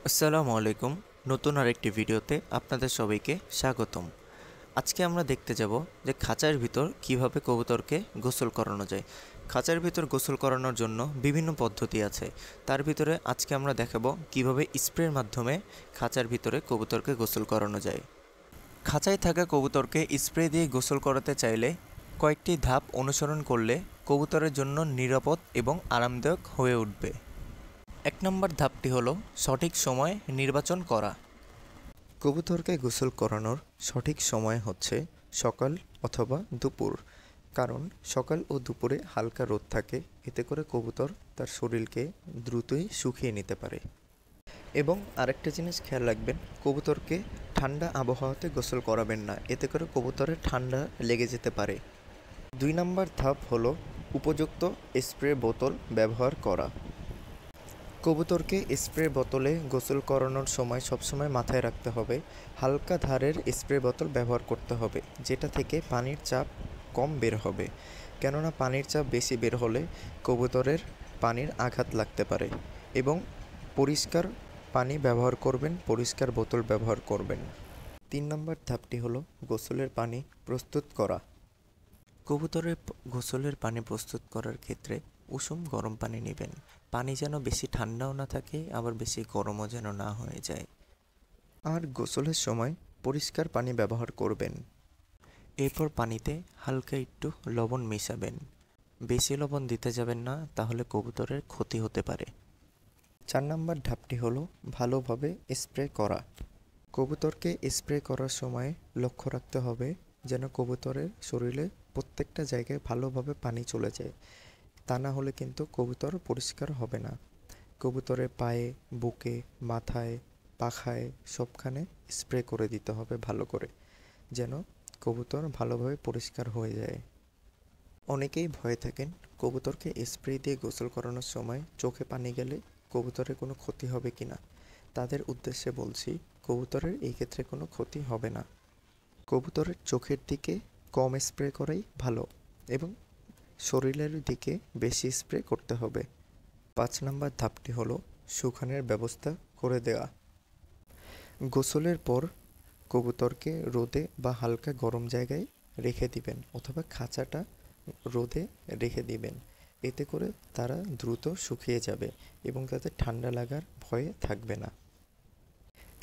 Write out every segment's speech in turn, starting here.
আসসালামু আলাইকুম। নতুন আরেকটি ভিডিওতে আপনাদের সবাইকে স্বাগতম। আজকে আমরা দেখতে যাব যে খাঁচার ভিতর কিভাবে কবুতরকে গোসল করানো যায়। খাঁচার ভিতর গোসল করানোর জন্য বিভিন্ন পদ্ধতি আছে। তার ভিতরে আজকে আমরা দেখাবো কিভাবে স্প্রের মাধ্যমে খাঁচার ভিতরে কবুতরকে গোসল করানো যায়। খাঁচায় থাকা কবুতরকে স্প্রে দিয়ে গোসল করাতে চাইলে কয়েকটি ধাপ অনুসরণ করলে কবুতরের জন্য নিরাপদ এবং আরামদায়ক হয়ে উঠবে। ১ নম্বর ধাপটি হলো সঠিক সময় নির্বাচন করা। কবুতরকে গোসল করানোর সঠিক সময় হচ্ছে সকাল অথবা দুপুর, কারণ সকাল ও দুপুরে হালকা রোদ থাকে, এতে করে কবুতর তার শরীরকে দ্রুতই শুকিয়ে নিতে পারে। এবং আরেকটা জিনিস খেয়াল রাখবেন, কবুতরকে ঠান্ডা আবহাওয়াতে গোসল করাবেন না, এতে করে কবুতরের ঠান্ডা লেগে যেতে পারে। ২ নম্বর ধাপ হলো উপযুক্ত স্প্রে বোতল ব্যবহার করা। কবুতরকে স্প্রে বোতলে গোসল করানোর সময় সবসময় মাথায় রাখতে হবে হালকা ধারের স্প্রে বোতল ব্যবহার করতে হবে, যেটা থেকে পানির চাপ কম বের হবে। কেননা পানির চাপ বেশি বের হলে কবুতরের পানির আঘাত লাগতে পারে। এবং পরিষ্কার পানি ব্যবহার করবেন, পরিষ্কার বোতল ব্যবহার করবেন। ৩ নম্বর ধাপটি হলো গোসলের পানি প্রস্তুত করা। কবুতরের গোসলের পানি প্রস্তুত করার ক্ষেত্রে উষুম গরম পানি নেবেন। পানি যেন বেশি ঠান্ডাও না থাকে, আবার বেশি গরমও যেন না হয়ে যায়। আর গোসলের সময় পরিষ্কার পানি ব্যবহার করবেন। এরপর পানিতে হালকা একটু লবণ মেশাবেন। বেশি লবণ দিতে যাবেন না, তাহলে কবুতরের ক্ষতি হতে পারে। ৪ নম্বর ধাপটি হলো ভালোভাবে স্প্রে করা। কবুতরকে স্প্রে করার সময় লক্ষ্য রাখতে হবে যেন কবুতরের শরীরে প্রত্যেকটা জায়গায় ভালোভাবে পানি চলে যায়, তা না হলে কিন্তু কবুতর পরিষ্কার হবে না। কবুতরের পায়ে, বুকে, মাথায়, পাখায় সবখানে স্প্রে করে দিতে হবে ভালো করে, যেন কবুতর ভালোভাবে পরিষ্কার হয়ে যায়। অনেকেই ভয়ে থাকেন কবুতরকে স্প্রে দিয়ে গোসল করানোর সময় চোখে পানি গেলে কবুতরের কোনো ক্ষতি হবে কিনা। তাদের উদ্দেশ্যে বলছি, কবুতরের এই ক্ষেত্রে কোনো ক্ষতি হবে না। কবুতরের চোখের দিকে কম স্প্রে করাই ভালো এবং শরীরের দিকে বেশি স্প্রে করতে হবে। ৫ নম্বর ধাপটি হলো শুকানোর ব্যবস্থা করে দেওয়া। গোসলের পর কবুতরকে রোদে বা হালকা গরম জায়গায় রেখে দিবেন, অথবা খাঁচাটা রোদে রেখে দিবেন। এতে করে তারা দ্রুত শুকিয়ে যাবে এবং তাদের ঠান্ডা লাগার ভয় থাকবে না।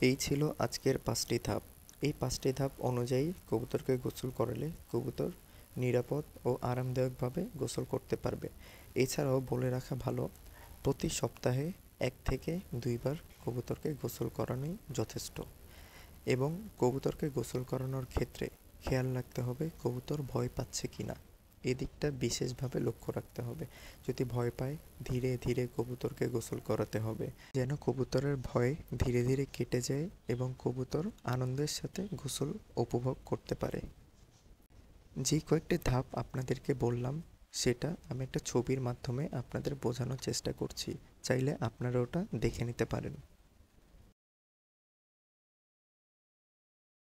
এই ছিল আজকের ৫টি ধাপ। এই ৫টি ধাপ অনুযায়ী কবুতরকে গোসল করালে কবুতর নিরাপদ ও আরামদায়কভাবে গোসল করতে পারবে। এছাড়াও বলে রাখা ভালো, প্রতি সপ্তাহে ১ থেকে ২ বার কবুতরকে গোসল করানোই যথেষ্ট। এবং কবুতরকে গোসল করানোর ক্ষেত্রে খেয়াল রাখতে হবে কবুতর ভয় পাচ্ছে কিনা, এদিকটা বিশেষভাবে লক্ষ্য রাখতে হবে। যদি ভয় পায়, ধীরে ধীরে কবুতরকে গোসল করাতে হবে, যেন কবুতরের ভয় ধীরে ধীরে কেটে যায় এবং কবুতর আনন্দের সাথে গোসল উপভোগ করতে পারে। যে কয়েকটি ধাপ আপনাদেরকে বললাম, সেটা আমি একটা ছবির মাধ্যমে আপনাদের বোঝানোর চেষ্টা করছি, চাইলে আপনারা ওটা দেখে নিতে পারেন।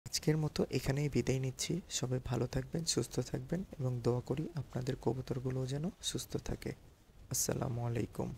আজকের মতো এখানেই বিদায় নিচ্ছি। সবাই ভালো থাকবেন, সুস্থ থাকবেন এবং দোয়া করি আপনাদের কবুতরগুলোও যেন সুস্থ থাকে। আসসালামু আলাইকুম।